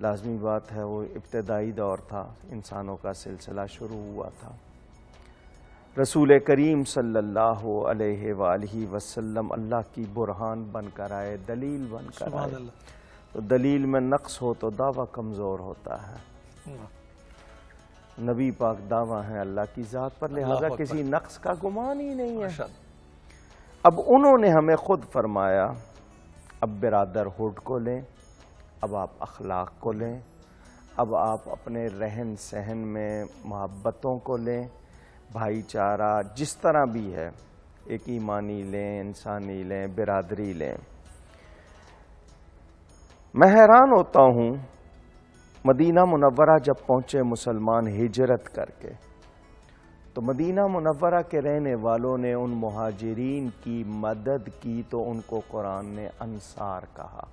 لازمی بات ہے وہ ابتدائی دور تھا، انسانوں کا سلسلہ شروع ہوا تھا. رسول کریم صلی اللہ علیہ وآلہ وسلم اللہ کی برہان بن کر آئے، دلیل بن کر سبحان آئے. اللہ. تو دلیل میں نقص ہو تو دعویٰ کمزور ہوتا ہے. نبی پاک دعویٰ ہیں اللہ کی ذات پر، لہذا اللہ اکبر. کسی نقص کا گمان ہی نہیں ہے. ماشاء اللہ. اب انہوں نے ہمیں خود فرمایا اب برادر ہوڈ کو لیں، اب آپ اخلاق کو لیں، اب آپ اپنے رہن سہن میں محبتوں کو لیں، بھائی چارہ جس طرح بھی ہے، ایک ایمانی لیں، انسانی لیں، برادری لیں. میں حیران ہوتا ہوں مدینہ منورہ جب پہنچے مسلمان ہجرت کر کے، تو مدینہ منورہ کے رہنے والوں نے ان مہاجرین کی مدد کی تو ان کو قرآن نے انصار کہا.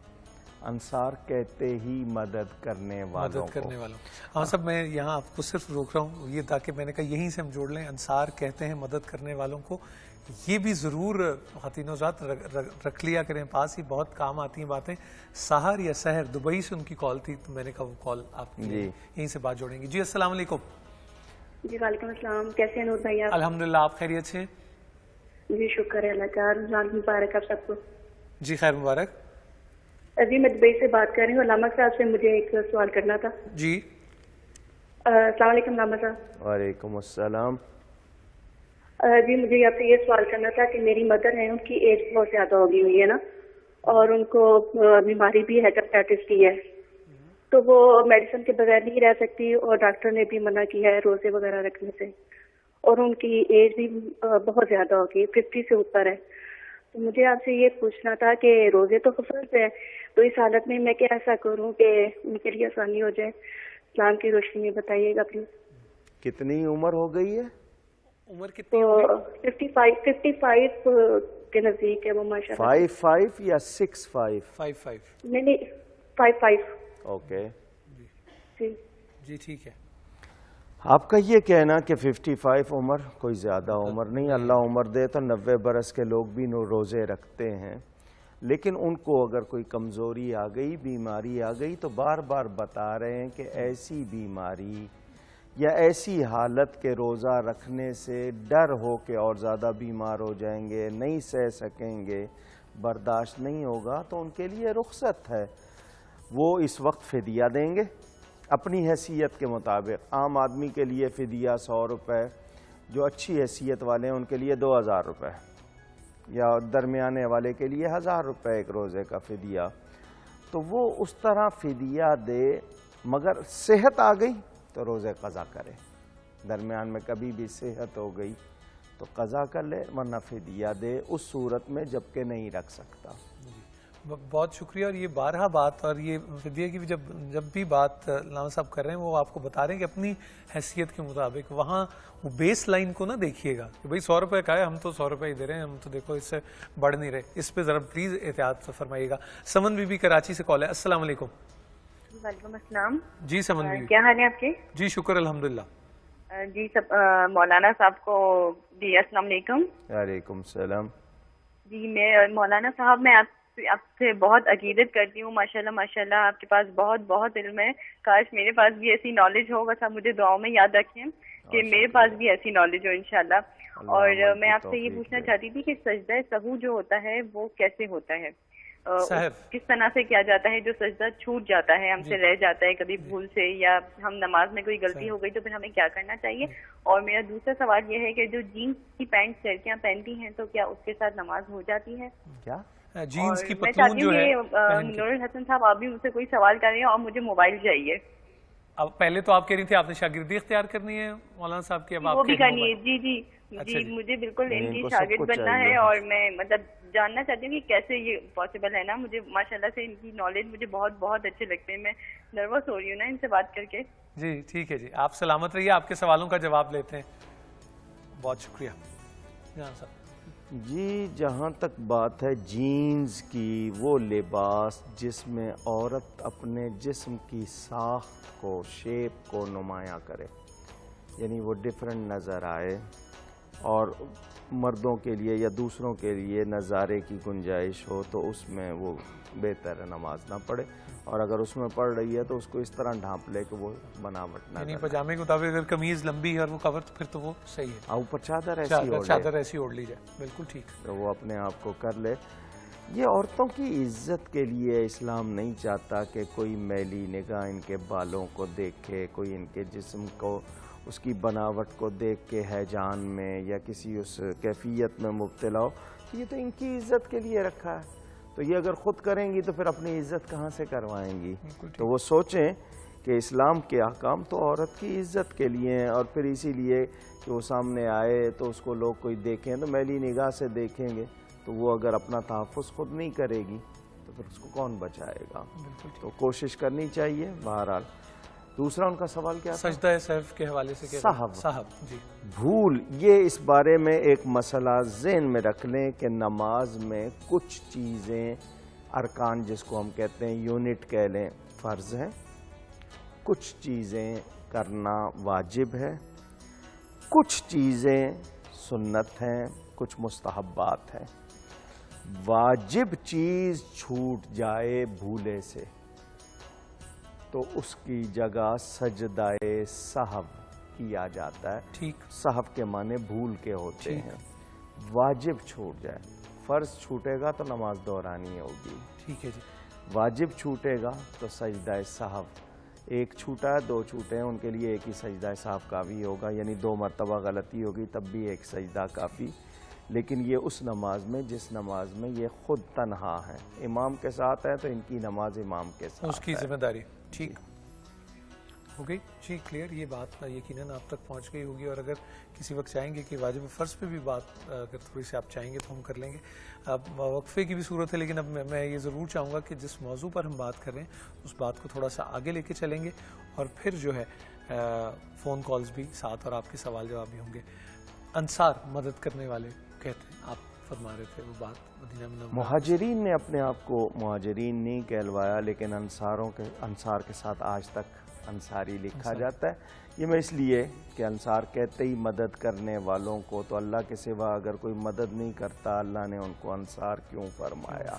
انصار کہتے ہی مدد کرنے والوں کو. ہاں صاحب، میں یہاں آپ کو صرف روک رہا ہوں یہ تاکہ میں نے کہا یہیں سے ہم جوڑ لیں. انصار کہتے ہیں مدد کرنے والوں کو، یہ بھی ضرور خواتین و حضرات رکھ لیا کریں پاس، ہی بہت کام آتی ہیں باتیں. سحر یا سحر دبئی سے ان کی کال تھی، تو میں نے کہا وہ کال آپ کی یہیں سے بات جوڑیں گی. جی السلام علیکم. جی وعلیکم السلام، کیسے ہیں نور بھائی آپ؟ الحمدللہ، آپ خیریت سے ہیں؟ جی شکر ہے اللہ کا. رمضان مبارک آپ سب کو. جی خیر مبارک. جی میں دبئی سے بات کر رہی ہوں. علامہ صاحب سے مجھے ایک سوال کرنا تھا. جی السلام علیکم علامہ صاحب. وعلیکم السلام. جی مجھے آپ سے یہ سوال کرنا تھا کہ میری مدر ہیں، ان کی ایج بہت زیادہ ہو گئی ہوئی ہے نا، اور ان کو بیماری بھی ہیپاٹائٹس کی ہے، تو وہ میڈیسن کے بغیر نہیں رہ سکتی، اور ڈاکٹر نے بھی منع کیا ہے روزے وغیرہ رکھنے سے، اور ان کی ایج بھی بہت زیادہ ہو گئی، 50 سے اوپر ہے. تو مجھے آپ سے یہ پوچھنا تھا کہ روزے تو فرض ہے، تو اس حالت میں میں کیا ایسا کروں کہ ان کے لیے آسانی ہو جائے؟ اسلام کی روشنی میں بتائیے گا پلیز. کتنی عمر ہو گئی ہے؟ عمر کتنی ہو گئی؟ 55 کے نزدیک ہے وہ ماشاء اللہ. 55 یا 65؟ 55. نہیں 55. اوکے جی ٹھیک ہے. آپ کا یہ کہنا کہ 55 عمر کوئی زیادہ عمر نہیں، اللہ عمر دے تو 90 برس کے لوگ بھی روزے رکھتے ہیں، لیکن ان کو اگر کوئی کمزوری آ گئی، بیماری آ گئی، تو بار بار بتا رہے ہیں کہ ایسی بیماری یا ایسی حالت کے روزہ رکھنے سے ڈر ہو کہ اور زیادہ بیمار ہو جائیں گے، نہیں سہ سکیں گے، برداشت نہیں ہوگا، تو ان کے لیے رخصت ہے. وہ اس وقت فدیہ دیں گے اپنی حیثیت کے مطابق. عام آدمی کے لیے فدیہ 100 روپے، جو اچھی حیثیت والے ہیں ان کے لیے 2000 روپے، یا درمیانے والے کے لیے 1000 روپے ایک روزے کا فدیہ. تو وہ اس طرح فدیہ دے، مگر صحت آ گئی تو روزے قضا کرے. درمیان میں کبھی بھی صحت ہو گئی تو قضا کر لے، ورنہ فدیہ دے اس صورت میں جبکہ نہیں رکھ سکتا. بہت شکریہ. اور یہ بارہا بات، اور یہ فدیہ کی جب بھی بات علامہ صاحب کر رہے ہیں وہ آپ کو بتا رہے ہیں کہ اپنی حیثیت کے مطابق وہاں وہ بیس لائن کو نہ دیکھیے گا کہ بھئی 100 روپے کا ہے، ہم تو 100 روپے ہی دے رہے ہیں، ہم تو دیکھو اس سے بڑھ نہیں رہے. اس پہ ذرا پلیز احتیاط فرمائیے گا. سمن بی بی کراچی سے کال ہے. السلام علیکم. وعلیکم السلام. جی سمن بی بی، کیا حال ہے آپ کے؟ جی شکر الحمدللہ. جی مولانا صاحب کو جی السلام علیکم. وعلیکم السلام. جی میں مولانا صاحب، میں آپ سے بہت عقیدت کرتی ہوں. ماشاءاللہ ماشاءاللہ آپ کے پاس بہت بہت علم ہے. کاش میرے پاس بھی ایسی نالج ہو. بس آپ مجھے دعاؤں میں یاد رکھیں کہ میرے پاس بھی ایسی نالج ہو انشاءاللہ. اور میں آپ سے یہ پوچھنا چاہتی تھی کہ سجدہ سہو جو ہوتا ہے وہ کیسے ہوتا ہے، کس طرح سے کیا جاتا ہے؟ جو سجدہ چھوٹ جاتا ہے، ہم سے رہ جاتا ہے کبھی بھول سے، یا ہم نماز میں کوئی غلطی ہو گئی تو پھر ہمیں کیا کرنا چاہیے؟ اور میرا دوسرا سوال یہ ہے کہ جو جینس کی پینٹ لڑکیاں پہنتی ہیں تو کیا اس کے ساتھ نماز ہو جاتی ہے؟ کیا جینس کی میں پتلون چاہتی جو ہے ہوں کہ نور الحسن صاحب آپ بھی مجھ سے کوئی سوال کر رہے ہیں اور مجھے موبائل چاہیے. اب پہلے تو آپ کہہ رہی تھی آپ نے شاگردی اختیار کرنی ہے مولانا صاحب کی، اب آپ وہ بھی کرنی ہے. جی جی جی مجھے بالکل ان کی شاگرد بننا ہے، اور میں مطلب جاننا چاہتی ہوں کہ کیسے یہ پاسبل ہے نا. مجھے ماشاءاللہ سے ان کی نالج مجھے بہت بہت اچھے لگتے ہیں. میں نروس ہو رہی ہوں نا ان سے بات کر کے. جی ٹھیک ہے جی، آپ سلامت رہیے. آپ کے سوالوں کا جواب لیتے ہیں. بہت شکریہ. جہاں صاحب جی، جہاں تک بات ہے جینز کی، وہ لباس جس میں عورت اپنے جسم کی ساخت کو، شیپ کو نمایاں کرے، یعنی وہ ڈیفرنٹ نظر آئے، اور مردوں کے لیے یا دوسروں کے لیے نظارے کی گنجائش ہو تو اس میں وہ بہتر ہے نماز نہ پڑھے، اور اگر اس میں پڑھ رہی ہے تو اس کو اس طرح ڈھانپ لے کہ وہ بناوٹ نہ یعنی کرے۔ پجامے کے مطابق اگر قمیض لمبی ہے اور وہ کور تو پھر تو وہ صحیح ہے، اوپر چادر ایسی اوڑھے چادر ایسی اوڑھ لی جائے، بالکل ٹھیک۔ تو وہ اپنے آپ کو کر لے۔ یہ عورتوں کی عزت کے لیے اسلام نہیں چاہتا کہ کوئی میلی نگاہ ان کے بالوں کو دیکھے، کوئی ان کے جسم کو، اس کی بناوٹ کو دیکھ کے ہیجان میں یا کسی اس کیفیت میں مبتلا ہو۔ یہ تو ان کی عزت کے لیے رکھا ہے، تو یہ اگر خود کریں گی تو پھر اپنی عزت کہاں سے کروائیں گی؟ تو وہ سوچیں کہ اسلام کے احکام تو عورت کی عزت کے لیے ہیں، اور پھر اسی لیے کہ وہ سامنے آئے تو اس کو لوگ کوئی دیکھیں تو میلی نگاہ سے دیکھیں گے، تو وہ اگر اپنا تحفظ خود نہیں کرے گی تو پھر اس کو کون بچائے گا؟ تو کوشش کرنی چاہیے۔ بہرحال دوسرا ان کا سوال کیا تھا؟ سجدہ سہو کے حوالے سے صاحب جی بھول، یہ اس بارے میں ایک مسئلہ ذہن میں رکھ لیں کہ نماز میں کچھ چیزیں ارکان جس کو ہم کہتے ہیں یونٹ کہہ لیں فرض ہیں، کچھ چیزیں کرنا واجب ہے، کچھ چیزیں سنت ہیں، کچھ مستحبات ہیں۔ واجب چیز چھوٹ جائے بھولے سے تو اس کی جگہ سجدہ سہو کیا جاتا ہے۔ ٹھیک، سہو کے معنی بھول کے ہوتے ہیں۔ واجب چھوٹ جائے، فرض چھوٹے گا تو نماز دہرانی ہوگی، ٹھیک ہے جی۔ واجب چھوٹے گا تو سجدہ سہو، ایک چھوٹا ہے دو چھوٹے ہیں ان کے لیے ایک ہی سجدہ سہو کافی ہوگا، یعنی 2 مرتبہ غلطی ہوگی تب بھی ایک سجدہ کافی۔ لیکن یہ اس نماز میں جس نماز میں یہ خود تنہا ہے، امام کے ساتھ ہے تو ان کی نماز امام کے ساتھ اس کی ذمہ داری ٹھیک ہو گئی جی، کلیئر۔ یہ بات یقیناً آپ تک پہنچ گئی ہوگی، اور اگر کسی وقت چاہیں گے کہ واجب فرض پہ بھی بات اگر تھوڑی سی آپ چاہیں گے تو ہم کر لیں گے۔ اب وقفے کی بھی صورت ہے، لیکن اب میں یہ ضرور چاہوں گا کہ جس موضوع پر ہم بات کر رہے ہیں اس بات کو تھوڑا سا آگے لے کے چلیں گے، اور پھر جو ہے فون کالز بھی ساتھ اور آپ کے سوال جواب بھی ہوں گے۔ انصار مدد کرنے والے کہتے ہیں، آپ فرما رہے تھے وہ بات مدینہ منورہ۔ مہاجرین نے اپنے آپ کو مہاجرین نہیں کہلوایا، لیکن انصار کے ساتھ آج تک انصاری لکھا جاتا ہے۔ یہ میں اس لیے کہ انصار کہتے ہی مدد کرنے والوں کو، تو اللہ کے سوا اگر کوئی مدد نہیں کرتا اللہ نے ان کو انصار کیوں فرمایا؟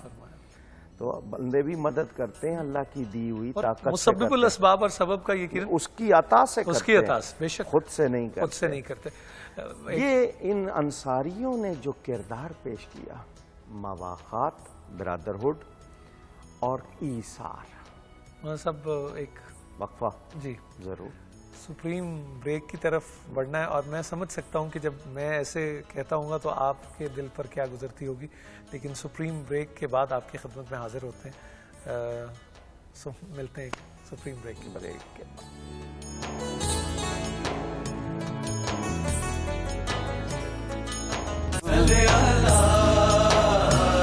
تو بندے بھی مدد کرتے ہیں اللہ کی دی ہوئی طاقت سے، مسبب الاسباب اور سبب کا یقین اس کی عطا سے کرتے ہیں، اس کی عطا سے، بے شک خود سے نہیں خود سے کرتے۔ نہیں کرتے۔ یہ ان انصاریوں نے جو کردار پیش کیا، مواخات، برادرہڈ اور ایثار۔ سب ایک وقفہ جی ضرور سپریم بریک کی طرف بڑھنا ہے، اور میں سمجھ سکتا ہوں کہ جب میں ایسے کہتا ہوں گا تو آپ کے دل پر کیا گزرتی ہوگی، لیکن سپریم بریک کے بعد آپ کی خدمت میں حاضر ہوتے ہیں۔ ملتے ہیں سپریم بریک کے بعد۔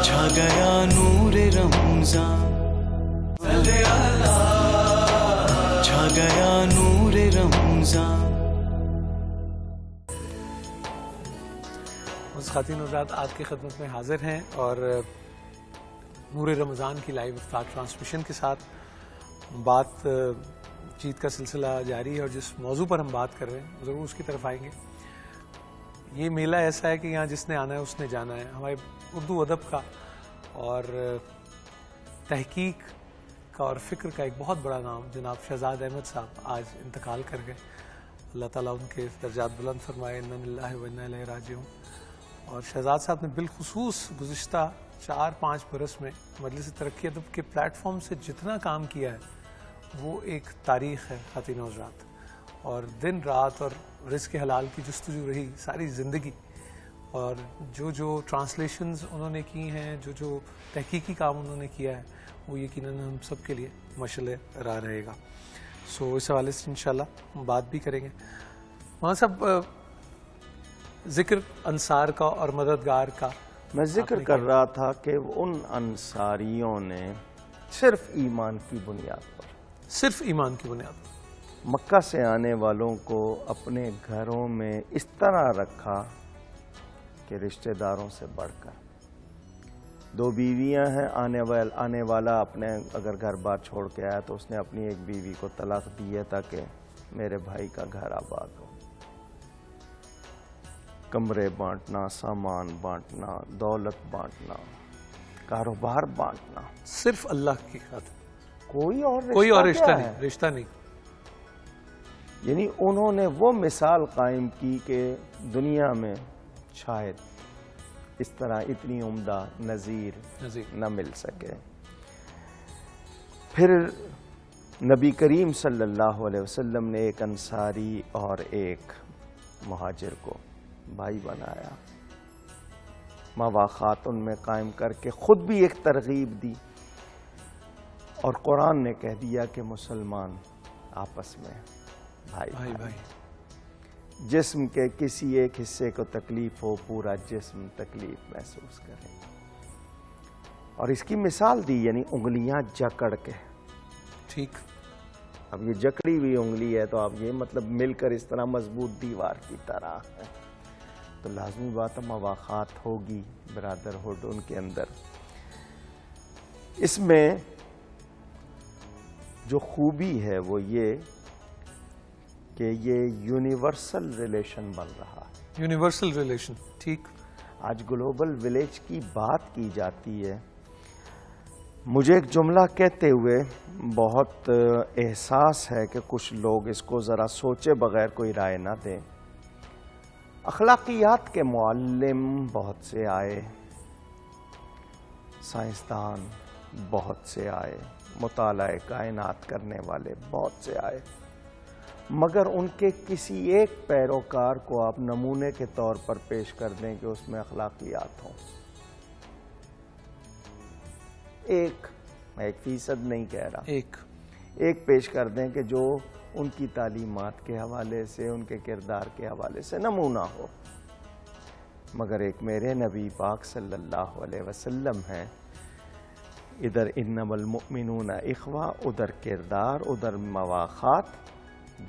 چھا گیا نور رمضان، چھا گیا نور رمضان۔ خواتین حضرات آپ کی خدمت میں حاضر ہیں، اور نور رمضان کی لائیو افطار ٹرانسمیشن کے ساتھ بات چیت کا سلسلہ جاری ہے، اور جس موضوع پر ہم بات کر رہے ہیں ضرور اس کی طرف آئیں گے۔ یہ میلہ ایسا ہے کہ یہاں جس نے آنا ہے اس نے جانا ہے۔ ہمارے اردو ادب کا اور تحقیق کا اور فکر کا ایک بہت بڑا نام جناب شہزاد احمد صاحب آج انتقال کر گئے، اللہ تعالیٰ ان کے درجات بلند فرمائے، انا للہ و انا الیہ راجعون۔ اور شہزاد صاحب نے بالخصوص گزشتہ 4-5 برس میں مجلس ترقی ادب کے پلیٹ فارم سے جتنا کام کیا ہے وہ ایک تاریخ ہے خواتین و حضرات، اور دن رات اور رزق حلال کی جستجو رہی ساری زندگی، اور جو ٹرانسلیشنز انہوں نے کی ہیں، جو تحقیقی کام انہوں نے کیا ہے، وہ یقیناً ہم سب کے لیے مشعل راہ رہے گا۔ سو اس حوالے سے انشاءاللہ ہم بات بھی کریں گے۔ وہاں صاحب ذکر انصار کا اور مددگار کا میں ذکر کر رہا تھا کہ ان انصاریوں نے صرف ایمان کی بنیاد پر، صرف ایمان کی بنیاد پر مکہ سے آنے والوں کو اپنے گھروں میں اس طرح رکھا کہ رشتہ داروں سے بڑھ کر 2 بیویاں ہیں، آنے والا اپنے اگر گھر بار چھوڑ کے آیا تو اس نے اپنی ایک بیوی کو طلاق دی ہے تاکہ میرے بھائی کا گھر آباد ہو۔ کمرے بانٹنا، سامان بانٹنا، دولت بانٹنا، کاروبار بانٹنا، صرف اللہ کی خاطر، کوئی اور رشتہ کیا نہیں، ہے؟ رشتہ نہیں. یعنی انہوں نے وہ مثال قائم کی کہ دنیا میں شاید اس طرح اتنی عمدہ نظیر نہ مل سکے. پھر نبی کریم صلی اللہ علیہ وسلم نے ایک انصاری اور ایک مہاجر کو بھائی بنایا، مواخات ان میں قائم کر کے خود بھی ایک ترغیب دی، اور قرآن نے کہہ دیا کہ مسلمان آپس میں بھائی بھائی. جسم کے کسی ایک حصے کو تکلیف ہو، پورا جسم تکلیف محسوس کرے. اور اس کی مثال دی، یعنی انگلیاں جکڑ کے. ٹھیک. اب یہ جکڑی ہوئی انگلی ہے تو آپ یہ مطلب مل کر اس طرح مضبوط دیوار کی طرح ہے، تو لازمی بات ہے مواخات ہوگی برادرہڈ ان کے اندر. اس میں جو خوبی ہے وہ یہ کہ یہ یونیورسل ریلیشن بن رہا ہے. Universal relation. ٹھیک. آج گلوبل ولیج کی بات کی جاتی ہے. مجھے ایک جملہ کہتے ہوئے بہت احساس ہے کہ کچھ لوگ اس کو ذرا سوچے بغیر کوئی رائے نہ دیں. اخلاقیات کے معلم بہت سے آئے، سائنسدان بہت سے آئے، مطالعہ کائنات کرنے والے بہت سے آئے، مگر ان کے کسی ایک پیروکار کو آپ نمونے کے طور پر پیش کر دیں کہ اس میں اخلاقیات ہوں. میں 1% نہیں کہہ رہا، ایک پیش کر دیں کہ جو ان کی تعلیمات کے حوالے سے، ان کے کردار کے حوالے سے نمونہ ہو. مگر ایک میرے نبی پاک صلی اللہ علیہ وسلم ہیں. ادھر انما المؤمنون اخوہ، ادھر کردار، ادھر مواخات.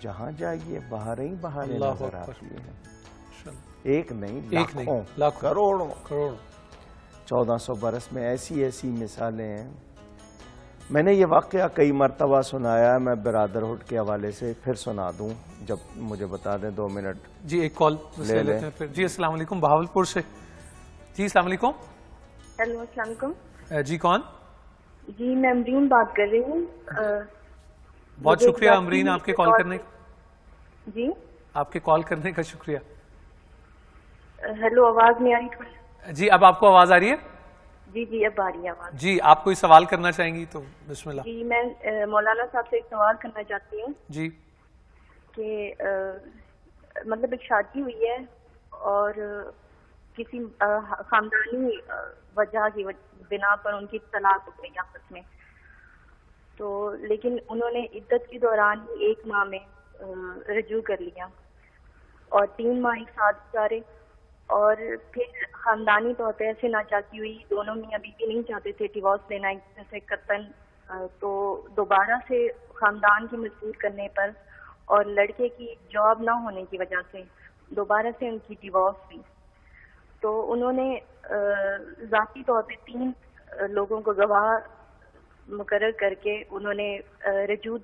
جہاں جائیے باہر ہی باہر نظر آتی ہیں. ایک نہیں، لاکھوں، کروڑوں. 1400 برس میں ایسی ایسی مثالیں ہیں. میں نے یہ واقعہ کئی مرتبہ سنایا ہے، میں برادرہڈ کے حوالے سے پھر سنا دوں جب مجھے بتا دیں 2 منٹ. جی ایک کال لے لیتے ہیں پھر. جی السلام علیکم، بہاولپور سے. جی السلام علیکم. ہیلو السلام علیکم. جی کون؟ جی میں امرین بات کر رہی ہوں. بہت شکریہ امرین آپ کے کال کرنے. جی آپ کے کال کرنے کا شکریہ. ہیلو آواز نہیں آ رہی؟ جی اب آپ کو آواز آ رہی ہے؟ جی جی اب آ رہی ہے آواز. جی آپ کوئی سوال کرنا چاہیں گی تو بسم اللہ. جی میں مولانا صاحب سے ایک سوال کرنا چاہتی ہوں. جی کہ مطلب ایک شادی ہوئی ہے اور کسی خاندانی وجہ کی بنا پر ان کی طلاق ہو گئی آپس میں. تو لیکن انہوں نے عدت کے دوران ہی 1 ماہ میں رجوع کر لیا اور 3 ماہ ایک ساتھ گزارے. اور پھر خاندانی طور پہ ایسے ناچاکی ہوئی، دونوں میاں بیوی نہیں چاہتے تھے ڈیورس لینا ایک دوسرے سے قطعاً. تو دوبارہ سے خاندان کی مجبور کرنے پر اور لڑکے کی جاب نہ ہونے کی وجہ سے دوبارہ سے ان کی ڈیورس ہوئی. تو انہوں نے ذاتی طور پہ 3 لوگوں کو گواہ مقرر کر کے انہوں نے رجوع